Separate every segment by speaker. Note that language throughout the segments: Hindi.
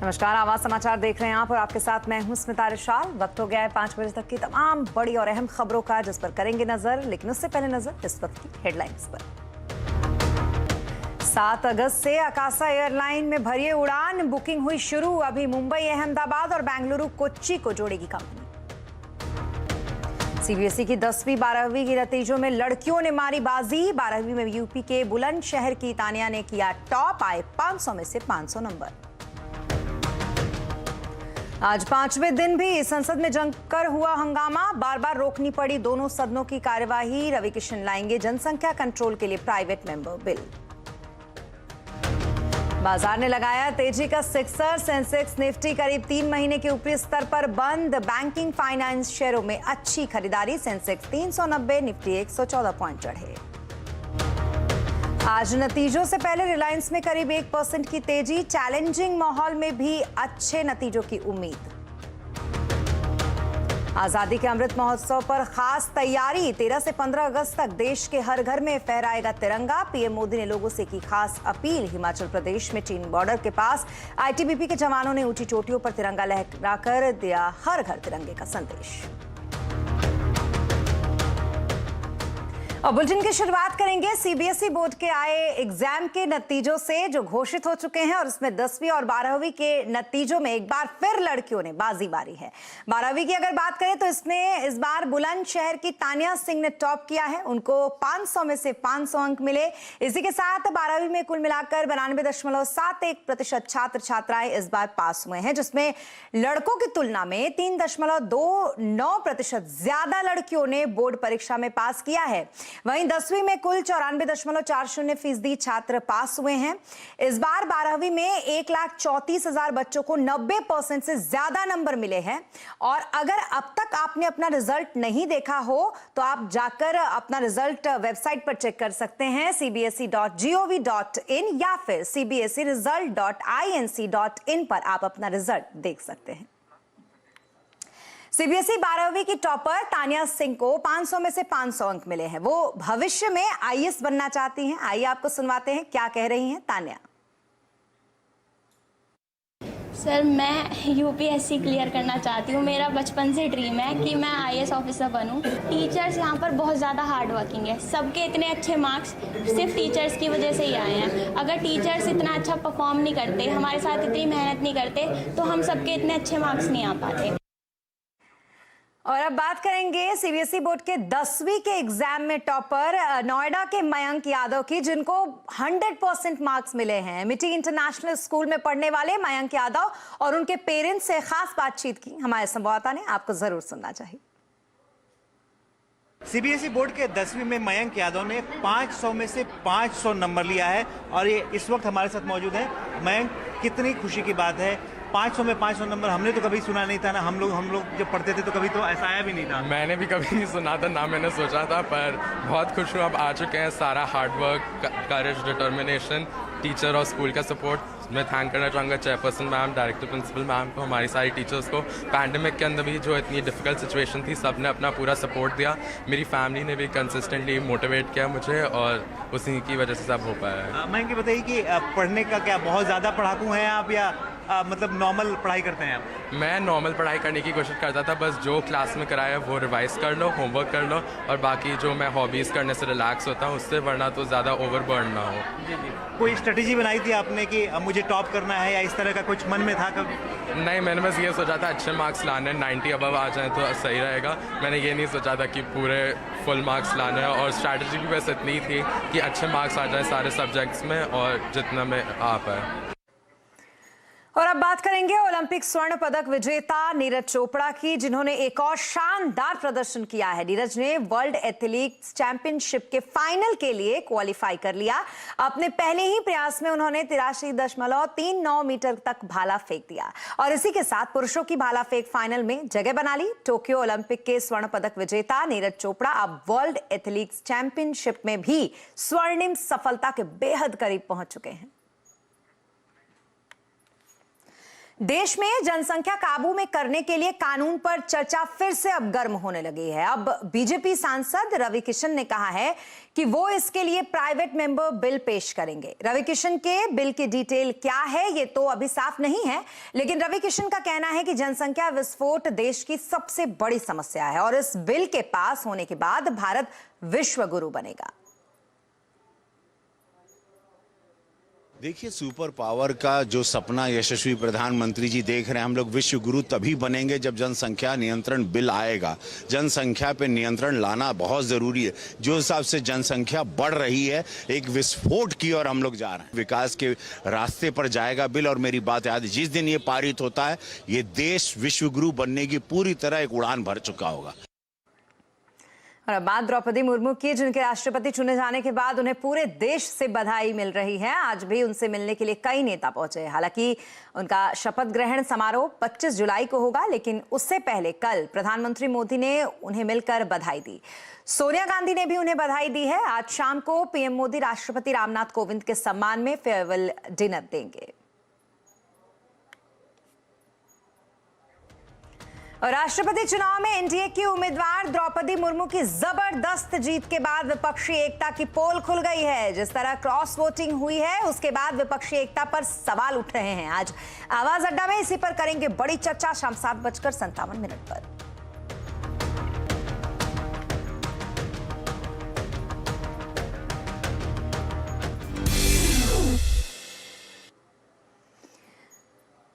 Speaker 1: नमस्कार, आवाज समाचार देख रहे हैं आप और आपके साथ मैं हूं स्मिता रिशाल। वक्त हो गया है 5 बजे तक की तमाम बड़ी और अहम खबरों का, जिस पर करेंगे नजर। लेकिन उससे पहले नजर इस वक्त की हेडलाइंस पर। 7 अगस्त से अकासा एयरलाइन में भरिए उड़ान बुकिंग हुई शुरू। अभी मुंबई, अहमदाबाद और बेंगलुरु, कोच्चि को जोड़ेगी कंपनी। सीबीएसई की 10वीं 12वीं के नतीजों में लड़कियों ने मारी बाजी। 12वीं में यूपी के बुलंदशहर की तानिया ने किया टॉप, आए 500 में से 500 नंबर। आज 5वें दिन भी संसद में जमकर हुआ हंगामा। बार बार रोकनी पड़ी दोनों सदनों की कार्यवाही। रवि किशन लाएंगे जनसंख्या कंट्रोल के लिए प्राइवेट मेंबर बिल। बाजार ने लगाया तेजी का सिक्सर। सेंसेक्स निफ्टी करीब 3 महीने के ऊपरी स्तर पर बंद। बैंकिंग फाइनेंस शेयरों में अच्छी खरीदारी। सेंसेक्स 390, निफ्टी 114 पॉइंट चढ़े। आज नतीजों से पहले रिलायंस में करीब 1% की तेजी। चैलेंजिंग माहौल में भी अच्छे नतीजों की उम्मीद। आजादी के अमृत महोत्सव पर खास तैयारी। 13 से 15 अगस्त तक देश के हर घर में फहराएगा तिरंगा। पीएम मोदी ने लोगों से की खास अपील। हिमाचल प्रदेश में चीन बॉर्डर के पास आईटीबीपी के जवानों ने ऊंची चोटियों पर तिरंगा लहराकर दिया हर घर तिरंगे का संदेश। और बुलेटिन की शुरुआत करेंगे सीबीएसई बोर्ड के आए एग्जाम के नतीजों से, जो घोषित हो चुके हैं। और इसमें 10वीं और 12वीं के नतीजों में एक बार फिर लड़कियों ने बाजी मारी है। 12वीं की अगर बात करें तो इसमें इस बार बुलंदशहर की तानिया सिंह ने टॉप किया है। उनको 500 में से 500 अंक मिले। इसी के साथ 12वीं में कुल मिलाकर 92.71% छात्र छात्राएं इस बार पास हुए हैं, जिसमें लड़कों की तुलना में 3.29% ज्यादा लड़कियों ने बोर्ड परीक्षा में पास किया है। वहीं 10वीं में कुल 94.40% छात्र पास हुए हैं। इस बार 12वीं में 1,34,000 बच्चों को 90% से ज्यादा नंबर मिले हैं। और अगर अब तक आपने अपना रिजल्ट नहीं देखा हो तो आप जाकर अपना रिजल्ट वेबसाइट पर चेक कर सकते हैं, cbse.gov.in या फिर cbseresult.inc.in पर आप अपना रिजल्ट देख सकते हैं। सीबीएसई 12वीं की टॉपर तानिया सिंह को 500 में से 500 अंक मिले हैं। वो भविष्य में आईएएस बनना चाहती हैं। आइए आपको सुनवाते हैं क्या कह रही हैं तानिया।
Speaker 2: सर, मैं यूपीएससी क्लियर करना चाहती हूँ। मेरा बचपन से ड्रीम है कि मैं आईएएस ऑफिसर बनूँ। टीचर्स यहाँ पर बहुत ज़्यादा हार्ड वर्किंग है। सबके इतने अच्छे मार्क्स सिर्फ टीचर्स की वजह से ही आए हैं। अगर टीचर्स इतना अच्छा परफॉर्म नहीं करते, हमारे साथ इतनी मेहनत नहीं करते, तो हम सबके इतने अच्छे मार्क्स नहीं आ पाते।
Speaker 1: और अब बात करेंगे सीबीएसई बोर्ड के 10वीं के एग्जाम में टॉपर नोएडा के मयंक यादव की, जिनको 100% मार्क्स मिले हैं। मिटी इंटरनेशनल स्कूल में पढ़ने वाले मयंक यादव और उनके पेरेंट्स से खास बातचीत की हमारे संवाददाता ने। आपको जरूर सुनना चाहिए।
Speaker 3: सीबीएसई बोर्ड के 10वीं में मयंक यादव ने 500 में से 500 नंबर लिया है और ये इस वक्त हमारे साथ मौजूद है। मयंक, कितनी खुशी की बात है। 500 में 500 नंबर हमने तो कभी सुना नहीं था ना। हम लोग जब पढ़ते थे तो कभी तो ऐसा आया भी नहीं था।
Speaker 4: मैंने भी कभी नहीं सुना था, ना मैंने सोचा था, पर बहुत खुश हूँ अब आ चुके हैं। सारा हार्डवर्क, करेज, डिटर्मिनेशन, टीचर और स्कूल का सपोर्ट। मैं थैंक करना चाहूँगा chairperson ma'am, director principal ma'am को, हमारी सारी टीचर्स को। पैंडेमिक के अंदर भी जो इतनी डिफ़िकल्ट सिचुएशन थी, सब ने अपना पूरा सपोर्ट दिया। मेरी फैमिली ने भी कंसिस्टेंटली मोटिवेट किया मुझे और उसी की वजह से सब हो पाया है।
Speaker 3: मयंक, ये बताइए कि पढ़ने का क्या बहुत ज़्यादा पढ़ाकू हैं आप या मतलब नॉर्मल पढ़ाई करते हैं आप?
Speaker 4: मैं नॉर्मल पढ़ाई करने की कोशिश करता था। बस जो क्लास में कराया वो रिवाइज कर लो, होमवर्क कर लो, और बाकी जो मैं हॉबीज़ करने से रिलैक्स होता हूँ उससे, वरना तो ज़्यादा ओवरबर्न ना हो।
Speaker 3: जी जी। कोई स्ट्रेटेजी बनाई थी आपने कि मुझे टॉप करना है, या इस तरह का कुछ मन में था कभी?
Speaker 4: नहीं, मैंने बस ये सोचा था अच्छे मार्क्स लाने, 90 अबव आ जाए तो सही रहेगा। मैंने ये नहीं सोचा था कि पूरे फुल मार्क्स लाने हैं। और स्ट्रैटेजी भी बस इतनी थी कि अच्छे मार्क्स आ जाए सारे सब्जेक्ट्स में और जितना में आ पाए।
Speaker 1: और अब बात करेंगे ओलंपिक स्वर्ण पदक विजेता नीरज चोपड़ा की, जिन्होंने एक और शानदार प्रदर्शन किया है। नीरज ने वर्ल्ड एथलेटिक्स चैंपियनशिप के फाइनल के लिए क्वालिफाई कर लिया। अपने पहले ही प्रयास में उन्होंने 83.39 मीटर तक भाला फेंक दिया और इसी के साथ पुरुषों की भाला फेंक फाइनल में जगह बना ली। टोक्यो ओलंपिक के स्वर्ण पदक विजेता नीरज चोपड़ा अब वर्ल्ड एथलेटिक्स चैंपियनशिप में भी स्वर्णिम सफलता के बेहद करीब पहुंच चुके हैं। देश में जनसंख्या काबू में करने के लिए कानून पर चर्चा फिर से अब गर्म होने लगी है। अब बीजेपी सांसद रवि किशन ने कहा है कि वो इसके लिए प्राइवेट मेंबर बिल पेश करेंगे। रवि किशन के बिल की डिटेल क्या है ये तो अभी साफ नहीं है, लेकिन रवि किशन का कहना है कि जनसंख्या विस्फोट देश की सबसे बड़ी समस्या है और इस बिल के पास होने के बाद भारत विश्व गुरु बनेगा।
Speaker 5: देखिए, सुपर पावर का जो सपना यशस्वी प्रधानमंत्री जी देख रहे हैं, हम लोग विश्व गुरु तभी बनेंगे जब जनसंख्या नियंत्रण बिल आएगा। जनसंख्या पे नियंत्रण लाना बहुत जरूरी है। जो हिसाब से जनसंख्या बढ़ रही है, एक विस्फोट की ओर हम लोग जा रहे हैं। विकास के रास्ते पर जाएगा बिल। और मेरी बात याद है, जिस दिन ये पारित होता है, ये देश विश्व गुरु बनने की पूरी तरह एक उड़ान भर चुका होगा।
Speaker 1: और अब बात द्रौपदी मुर्मू की, जिनके राष्ट्रपति चुने जाने के बाद उन्हें पूरे देश से बधाई मिल रही है। आज भी उनसे मिलने के लिए कई नेता पहुंचे। हालांकि उनका शपथ ग्रहण समारोह 25 जुलाई को होगा, लेकिन उससे पहले कल प्रधानमंत्री मोदी ने उन्हें मिलकर बधाई दी। सोनिया गांधी ने भी उन्हें बधाई दी है। आज शाम को पीएम मोदी राष्ट्रपति रामनाथ कोविंद के सम्मान में फेयरवेल डिनर देंगे। और राष्ट्रपति चुनाव में एनडीए की उम्मीदवार द्रौपदी मुर्मू की जबरदस्त जीत के बाद विपक्षी एकता की पोल खुल गई है। जिस तरह क्रॉस वोटिंग हुई है, उसके बाद विपक्षी एकता पर सवाल उठ रहे हैं। आज आवाज अड्डा में इसी पर करेंगे बड़ी चर्चा शाम 7:57 पर।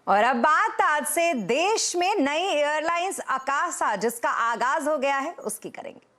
Speaker 1: और अब बात आज से देश में नई एयरलाइंस आकाशा, जिसका आगाज हो गया है, उसकी करेंगे।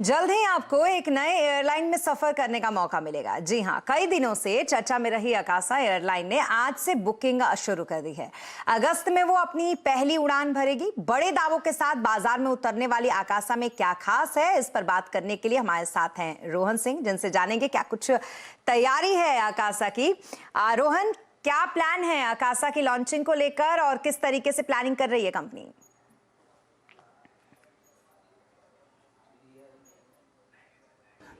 Speaker 1: जल्द ही आपको एक नए एयरलाइन में सफर करने का मौका मिलेगा। जी हां, कई दिनों से चर्चा में रही आकाशा एयरलाइन ने आज से बुकिंग शुरू कर दी है। अगस्त में वो अपनी पहली उड़ान भरेगी। बड़े दावों के साथ बाजार में उतरने वाली आकाशा में क्या खास है, इस पर बात करने के लिए हमारे साथ हैं रोहन सिंह, जिनसे जानेंगे क्या कुछ तैयारी है आकाशा की। रोहन, क्या प्लान है आकाशा की लॉन्चिंग को लेकर और किस तरीके से प्लानिंग कर रही है कंपनी?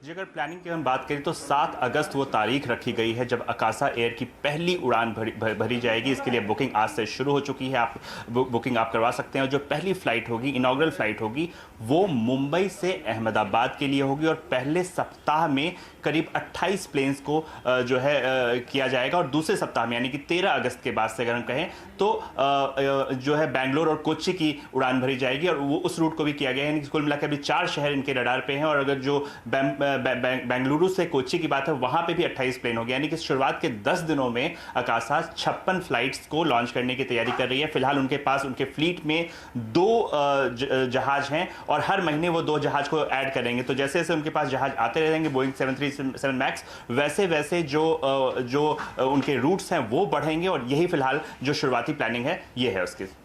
Speaker 6: जी, अगर प्लानिंग की हम बात करें तो 7 अगस्त वो तारीख रखी गई है जब आकाशा एयर की पहली उड़ान भरी जाएगी। इसके लिए बुकिंग आज से शुरू हो चुकी है। आप बुकिंग आप करवा सकते हैं। और जो पहली फ्लाइट होगी, इनॉग्रल फ्लाइट होगी, वो मुंबई से अहमदाबाद के लिए होगी। और पहले सप्ताह में करीब 28 प्लेन्स को जो है किया जाएगा। और दूसरे सप्ताह में यानी कि 13 अगस्त के बाद से अगर हम कहें तो जो है बेंगलोर और कोच्चि की उड़ान भरी जाएगी। और वो उस रूट को भी किया गया है। कुल मिलाकर अभी 4 शहर इनके रडार पे हैं। और अगर जो बेंगलुरु से कोच्चि की बात है, वहां पे भी 28 प्लेन हो गया। यानी कि शुरुआत के 10 दिनों में आकाशा 56 फ्लाइट्स को लॉन्च करने की तैयारी कर रही है। फिलहाल उनके पास उनके फ्लीट में 2 जहाज हैं और हर महीने वो 2 जहाज को ऐड करेंगे। तो जैसे जैसे उनके पास जहाज आते रहेंगे बोइंग 737 मैक्स, वैसे वैसे जो उनके रूट्स हैं वो बढ़ेंगे। और यही फिलहाल जो शुरुआती प्लानिंग है ये है उसकी।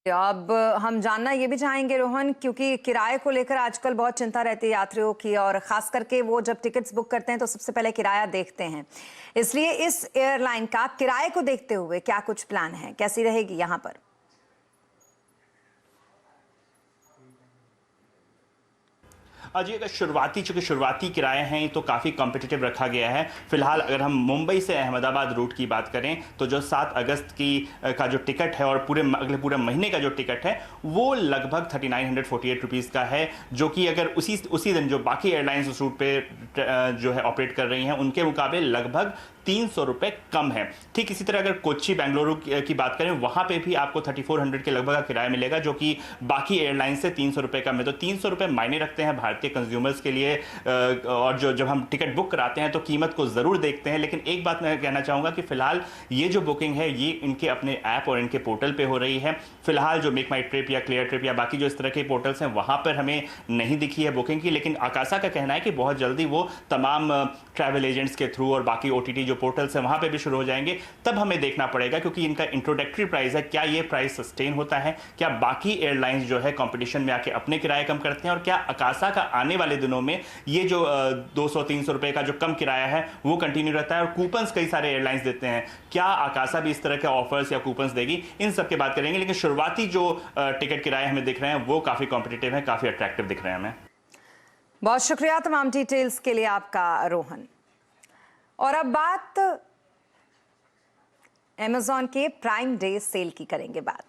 Speaker 1: अब हम जानना ये भी चाहेंगे रोहन, क्योंकि किराए को लेकर आजकल बहुत चिंता रहती है यात्रियों की, और खास करके वो जब टिकट्स बुक करते हैं तो सबसे पहले किराया देखते हैं। इसलिए इस एयरलाइन का किराए को देखते हुए क्या कुछ प्लान है, कैसी रहेगी यहाँ पर?
Speaker 6: जी, अगर चूंकि शुरुआती किराए हैं तो काफ़ी कॉम्पिटिटिव रखा गया है। फिलहाल अगर हम मुंबई से अहमदाबाद रूट की बात करें तो जो 7 अगस्त का जो टिकट है और पूरे महीने का जो टिकट है वो लगभग 3948 रुपीज़ का है। जो कि अगर उसी दिन जो बाकी एयरलाइंस उस रूट पे जो है ऑपरेट कर रही हैं उनके मुकाबले लगभग 300 रुपये कम है। ठीक इसी तरह अगर कोच्चि बेंगलुरु की बात करें, वहां पे भी आपको 3400 के लगभग का किराया मिलेगा, जो कि बाकी एयरलाइन से 300 रुपये कम है। तो 300 रुपये मायने रखते हैं भारतीय कंज्यूमर्स के लिए। और जब हम टिकट बुक कराते हैं तो कीमत को ज़रूर देखते हैं। लेकिन एक बात मैं कहना चाहूँगा कि फिलहाल ये जो बुकिंग है ये इनके अपने ऐप और इनके पोर्टल पर हो रही है। फिलहाल जो मेक माई ट्रिप या क्लियर ट्रिप या बाकी जो इस तरह के पोर्टल्स हैं वहाँ पर हमें नहीं दिखी है बुकिंग की। लेकिन आकाशा का कहना है कि बहुत जल्दी वो तमाम ट्रैवल एजेंट्स के थ्रू और बाकी OTT जो पोर्टल्स हैं वहाँ पे भी शुरू हो जाएंगे। तब हमें देखना पड़ेगा, क्योंकि इनका इंट्रोडक्टरी प्राइस है, क्या ये प्राइस सस्टेन होता है, क्या बाकी एयरलाइंस जो है कंपटीशन में आके अपने किराए कम करते हैं, और क्या आकाशा का आने वाले दिनों में ये जो 200-300 रुपए का जो कम किराया है वो कंटिन्यू रहता है। और कूपन्स कई सारे एयरलाइंस देते हैं, क्या आकाशा भी इस तरह के ऑफर्स या कूपन्स देगी, इन सब की बात करेंगे। लेकिन शुरुआती जो टिकट किराए हमें दिख रहे हैं वो काफ़ी कॉम्पिटिटिव है, काफ़ी अट्रैक्टिव दिख रहे हैं हमें।
Speaker 1: बहुत शुक्रिया तमाम डिटेल्स के लिए आपका रोहन। और अब बात अमेज़न के प्राइम डे सेल की करेंगे बात।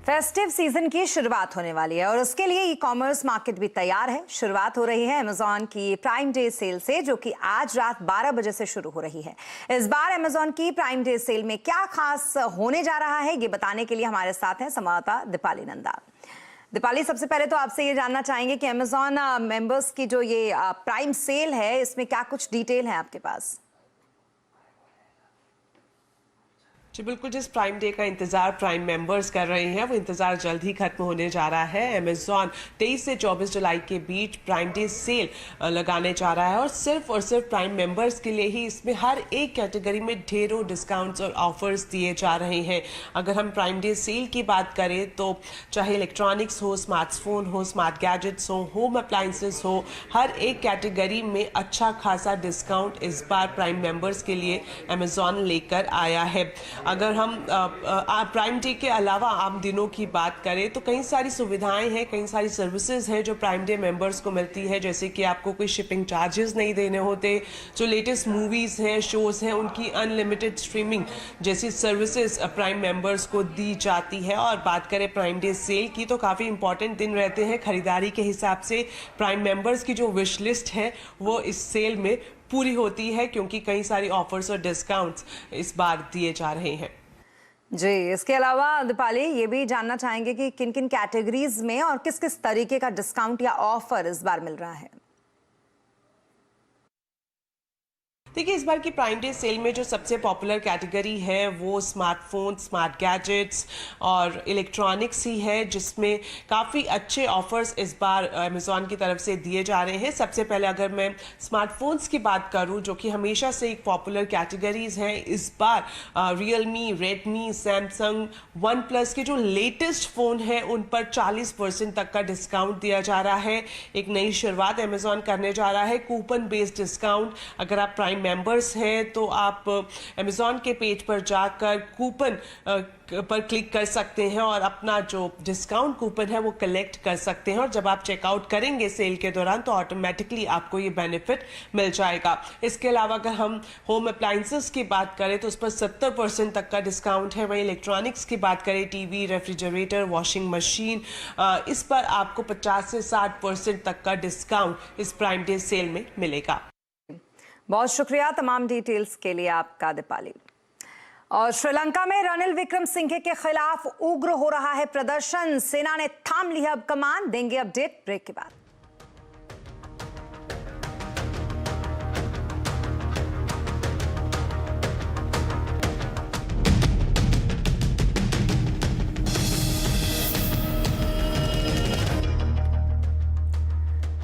Speaker 1: फेस्टिव सीजन की शुरुआत होने वाली है और उसके लिए ई कॉमर्स मार्केट भी तैयार है। शुरुआत हो रही है अमेज़न की प्राइम डे सेल से, जो कि आज रात 12 बजे से शुरू हो रही है। इस बार अमेज़न की प्राइम डे सेल में क्या खास होने जा रहा है, ये बताने के लिए हमारे साथ हैं संवाददाता दीपाली नंदा। दीपाली, सबसे पहले तो आपसे ये जानना चाहेंगे कि अमेज़न मेंबर्स की जो ये प्राइम सेल है, इसमें क्या कुछ डिटेल है आपके पास?
Speaker 7: जी बिल्कुल, जिस प्राइम डे का इंतजार प्राइम मेंबर्स कर रहे हैं वो इंतजार जल्द ही खत्म होने जा रहा है। अमेज़न 23 से 24 जुलाई के बीच प्राइम डे सेल लगाने जा रहा है और सिर्फ प्राइम मेंबर्स के लिए ही इसमें हर एक कैटेगरी में ढेरों डिस्काउंट्स और ऑफर्स दिए जा रहे हैं। अगर हम प्राइम डे सेल की बात करें तो चाहे इलेक्ट्रॉनिक्स हो, स्मार्टफोन हो, स्मार्ट गैजेट्स हो, होम अप्लाइंसेस हो, हर एक कैटेगरी में अच्छा खासा डिस्काउंट इस बार प्राइम मेंबर्स के लिए अमेज़न लेकर आया है। अगर हम प्राइम डे के अलावा आम दिनों की बात करें तो कई सारी सुविधाएं हैं, कई सारी सर्विसेज हैं जो प्राइम डे मेंबर्स को मिलती है, जैसे कि आपको कोई शिपिंग चार्जेस नहीं देने होते, जो लेटेस्ट मूवीज़ हैं, शोज़ हैं, उनकी अनलिमिटेड स्ट्रीमिंग जैसी सर्विसेज प्राइम मेंबर्स को दी जाती है। और बात करें प्राइम डे सेल की तो काफ़ी इंपॉर्टेंट दिन रहते हैं खरीदारी के हिसाब से। प्राइम मेंबर्स की जो विश लिस्ट है वो इस सेल में पूरी होती है, क्योंकि कई सारी ऑफर्स और डिस्काउंट्स इस बार दिए जा रहे हैं।
Speaker 1: जी, इसके अलावा दीपाली ये भी जानना चाहेंगे कि किन किन कैटेगरीज में और किस किस तरीके का डिस्काउंट या ऑफर इस बार मिल रहा है।
Speaker 7: देखिए, इस बार की प्राइम डे सेल में जो सबसे पॉपुलर कैटेगरी है वो स्मार्टफोन, स्मार्ट गैजेट्स और इलेक्ट्रॉनिक्स ही है, जिसमें काफ़ी अच्छे ऑफर्स इस बार अमेज़न की तरफ से दिए जा रहे हैं। सबसे पहले अगर मैं स्मार्टफोन्स की बात करूं, जो कि हमेशा से एक पॉपुलर कैटेगरीज हैं, इस बार Realme, Redmi, Samsung, OnePlus के जो लेटेस्ट फ़ोन हैं उन पर 40% तक का डिस्काउंट दिया जा रहा है। एक नई शुरुआत अमेज़न करने जा रहा है, कूपन बेस्ड डिस्काउंट। अगर आप प्राइम मेंबर्स हैं तो आप अमेज़न के पेज पर जाकर कूपन पर क्लिक कर सकते हैं और अपना जो डिस्काउंट कूपन है वो कलेक्ट कर सकते हैं। और जब आप चेकआउट करेंगे सेल के दौरान तो ऑटोमेटिकली आपको ये बेनिफिट मिल जाएगा। इसके अलावा अगर हम होम अप्लाइंसेस की बात करें तो उस पर 70% तक का डिस्काउंट है। वहीं इलेक्ट्रॉनिक्स की बात करें, टीवी, रेफ्रिजरेटर, वॉशिंग मशीन, इस पर आपको 50 से 60% तक का डिस्काउंट इस प्राइम डे सेल में मिलेगा।
Speaker 1: बहुत शुक्रिया तमाम डिटेल्स के लिए आपका दीपाली। और श्रीलंका में रणिल विक्रमसिंघे के खिलाफ उग्र हो रहा है प्रदर्शन। सेना ने थाम ली है अब कमान। देंगे अपडेट ब्रेक के बाद।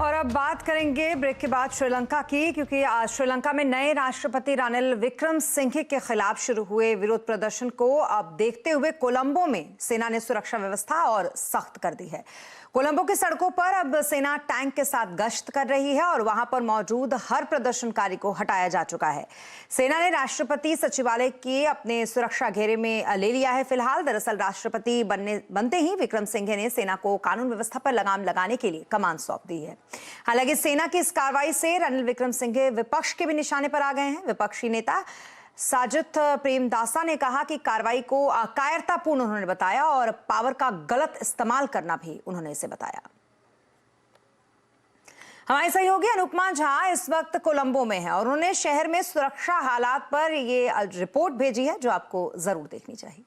Speaker 1: और अब बात करेंगे ब्रेक के बाद श्रीलंका की, क्योंकि श्रीलंका में नए राष्ट्रपति रणिल विक्रमसिंघे के खिलाफ शुरू हुए विरोध प्रदर्शन को अब देखते हुए कोलंबो में सेना ने सुरक्षा व्यवस्था और सख्त कर दी है। कोलंबो की सड़कों पर अब सेना टैंक के साथ गश्त कर रही है और वहां पर मौजूद हर प्रदर्शनकारी को हटाया जा चुका है। सेना ने राष्ट्रपति सचिवालय के अपने सुरक्षा घेरे में ले लिया है फिलहाल। दरअसल राष्ट्रपति बनते ही विक्रमसिंघे ने सेना को कानून व्यवस्था पर लगाम लगाने के लिए कमान सौंप दी है। हालांकि सेना की इस कार्रवाई से रणिल विक्रमसिंघे विपक्ष के भी निशाने पर आ गए हैं। विपक्षी नेता साजिद प्रेमदासा ने कहा कि कार्रवाई को कायरतापूर्ण उन्होंने बताया और पावर का गलत इस्तेमाल करना भी उन्होंने इसे बताया। हमारे सहयोगी अनुपमा झा इस वक्त कोलंबो में है और उन्होंने शहर में सुरक्षा हालात पर ये रिपोर्ट भेजी है जो आपको जरूर देखनी चाहिए।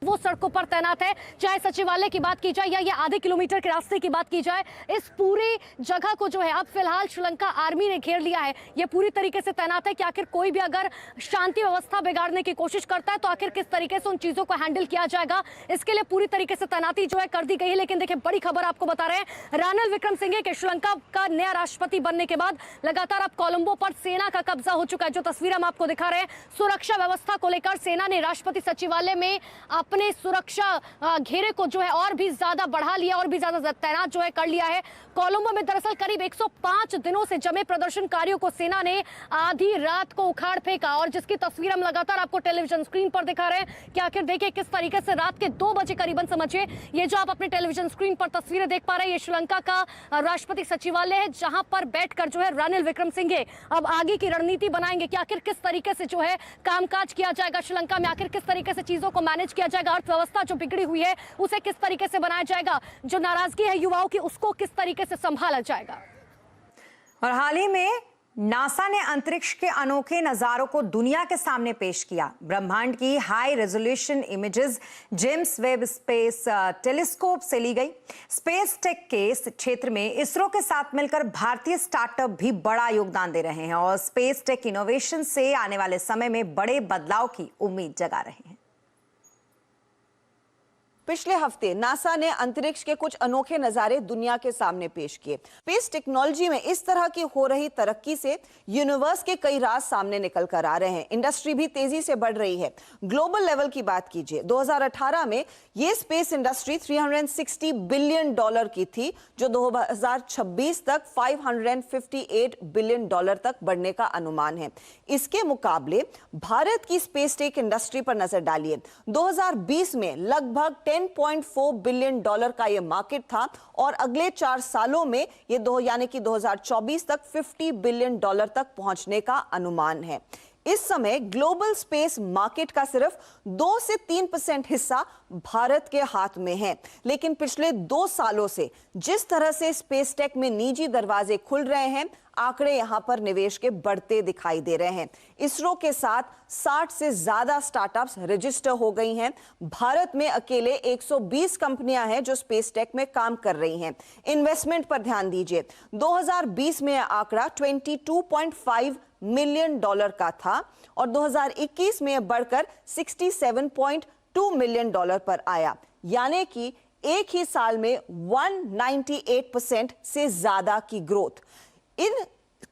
Speaker 8: वो सड़कों पर तैनात है, चाहे सचिवालय की बात की जाए या ये आधे किलोमीटर के रास्ते की बात की जाए। इस पूरी जगह को जो है अब फिलहाल श्रीलंका आर्मी ने घेर लिया है। ये पूरी तरीके से तैनात है कि आखिर कोई भी अगर शांति व्यवस्था बिगाड़ने की कोशिश करता है तो आखिर किस तरीके से उन चीजों को हैंडल किया जाएगा, इसके लिए पूरी तरीके से तैनाती जो है कर दी गई है। लेकिन देखिए, बड़ी खबर आपको बता रहे हैं, रणिल विक्रमसिंघे के श्रीलंका का नया राष्ट्रपति बनने के बाद लगातार अब कोलंबो पर सेना का कब्जा हो चुका है। जो तस्वीर हम आपको दिखा रहे हैं, सुरक्षा व्यवस्था को लेकर सेना ने राष्ट्रपति सचिवालय में अपने सुरक्षा घेरे को जो है और भी ज्यादा बढ़ा लिया, और भी ज्यादा तैनात जो है कर लिया है। कोलंबो में दरअसल करीब 105 दिनों से जमे प्रदर्शनकारियों को सेना ने आधी रात को उखाड़ फेंका, और जिसकी तस्वीर हम लगातार आपको टेलीविजन स्क्रीन पर दिखा रहे हैं कि आखिर देखिए किस तरीके से रात के 2 बजे करीबन, समझिए ये जो आप अपने टेलीविजन स्क्रीन पर तस्वीरें देख पा रहे हैं, ये श्रीलंका का राष्ट्रपति सचिवालय है, जहां पर बैठकर जो है रानिल विक्रमसिंघे अब आगे की रणनीति बनाएंगे कि आखिर किस तरीके से जो है कामकाज किया जाएगा श्रीलंका में, आखिर किस तरीके से चीजों को मैनेज किया जाएगा, अर्थव्यवस्था जो बिगड़ी हुई है उसे किस तरीके से बनाया जाएगा, जो नाराजगी है युवाओं की उसको किस तरीके से संभाला जाएगा।
Speaker 1: और हाल ही में नासा ने अंतरिक्ष के अनोखे नजारों को दुनिया के सामने पेश किया। ब्रह्मांड की high resolution images James Webb space telescope से ली गई। स्पेस टेक के क्षेत्र में इसरो के साथ मिलकर भारतीय स्टार्टअप भी बड़ा योगदान दे रहे हैं और स्पेस टेक इनोवेशन से आने वाले समय में बड़े बदलाव की उम्मीद जगा रहे हैं।
Speaker 9: पिछले हफ्ते नासा ने अंतरिक्ष के कुछ अनोखे नजारे दुनिया के सामने पेश किए। स्पेस टेक्नोलॉजी में इस तरह की हो रही तरक्की से यूनिवर्स के कई राज सामने निकल कर आ रहे हैं। इंडस्ट्री भी तेजी से बढ़ रही है। ग्लोबल लेवल की बात कीजिए, 2018 में ये स्पेस इंडस्ट्री $360 बिलियन की थी, जो 2026 तक $558 बिलियन तक बढ़ने का अनुमान है। इसके मुकाबले भारत की स्पेस टेक इंडस्ट्री पर नजर डालिए। 2020 में लगभग $10.4 बिलियन का ये मार्केट था और अगले 4 सालों में ये यानी कि 2024 तक $50 बिलियन तक पहुंचने का अनुमान है। इस समय ग्लोबल स्पेस मार्केट का सिर्फ 2 से 3% हिस्सा भारत के हाथ में है, लेकिन पिछले 2 सालों से जिस तरह से स्पेस टेक में निजी दरवाजे खुल रहे हैं, आंकड़े यहां पर निवेश के बढ़ते दिखाई दे रहे हैं। इसरो के साथ 60 से ज्यादा स्टार्टअप्स रजिस्टर हो गई हैं। भारत में अकेले 120 कंपनियां हैं जो स्पेस टेक में काम कर रही हैं। इन्वेस्टमेंट पर ध्यान दीजिए, 2020 में यह आंकड़ा $22.5 मिलियन का था और 2021 में यह बढ़कर $67.2 मिलियन पर आया, यानी कि एक ही साल में 198% से ज्यादा की ग्रोथ। इन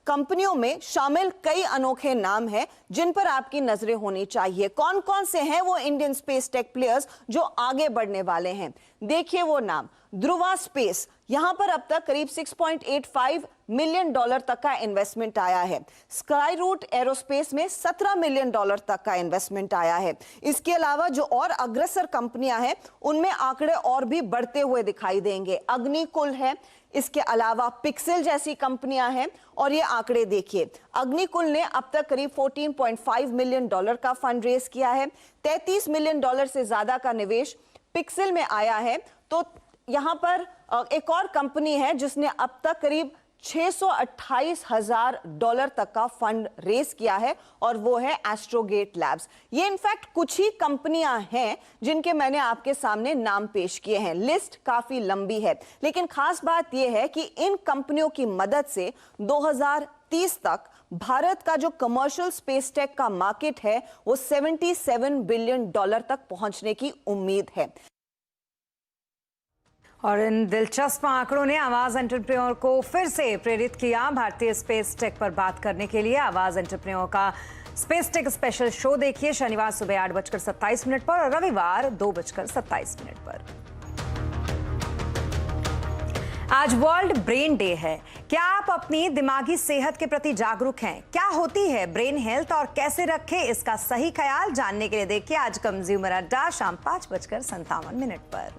Speaker 9: कंपनियों में शामिल कई अनोखे नाम हैं जिन पर आपकी नजरें होनी चाहिए। कौन कौन से हैं वो इंडियन स्पेस टेक प्लेयर्स जो आगे बढ़ने वाले हैं? देखिए वो नाम, ध्रुवा स्पेस, यहां पर अब तक करीब $6.85 मिलियन तक का इन्वेस्टमेंट आया है। स्काई रूट एरोस्पेस में $17 मिलियन तक का इन्वेस्टमेंट आया है। इसके अलावा जो और अग्रसर कंपनियां हैं उनमें आंकड़े और भी बढ़ते हुए दिखाई देंगे। अग्निकुल है, इसके अलावा पिक्सेल जैसी कंपनियां हैं और ये आंकड़े देखिए, अग्निकुल ने अब तक करीब $14.5 मिलियन का फंड रेज किया है। $33 मिलियन से ज्यादा का निवेश पिक्सेल में आया है। तो यहां पर एक और कंपनी है जिसने अब तक करीब $628,000 तक का फंड रेज किया है और वो है एस्ट्रोगेट लैब्स। ये इनफैक्ट कुछ ही कंपनियां हैं जिनके मैंने आपके सामने नाम पेश किए हैं। लिस्ट काफी लंबी है, लेकिन खास बात यह है कि इन कंपनियों की मदद से 2030 तक भारत का जो कमर्शियल स्पेस टेक का मार्केट है वो $77 बिलियन तक पहुंचने की उम्मीद है।
Speaker 1: और इन दिलचस्प आंकड़ों ने आवाज एंटरप्रेन्योर को फिर से प्रेरित किया भारतीय स्पेस टेक पर बात करने के लिए। आवाज एंटरप्रेन्योर का स्पेस टेक स्पेशल शो देखिए शनिवार सुबह 8:27 पर और रविवार 2:27 पर। आज वर्ल्ड ब्रेन डे है। क्या आप अपनी दिमागी सेहत के प्रति जागरूक हैं? क्या होती है ब्रेन हेल्थ और कैसे रखें इसका सही ख्याल? जानने के लिए देखिए आज कंज्यूमर अड्डा शाम 5:57 पर।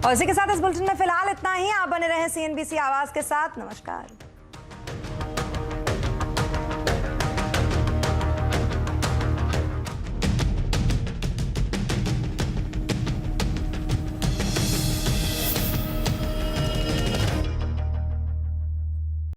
Speaker 1: और इसी के साथ इस बुलेटिन में फिलहाल इतना ही। आप बने रहें CNBC आवाज के साथ। नमस्कार।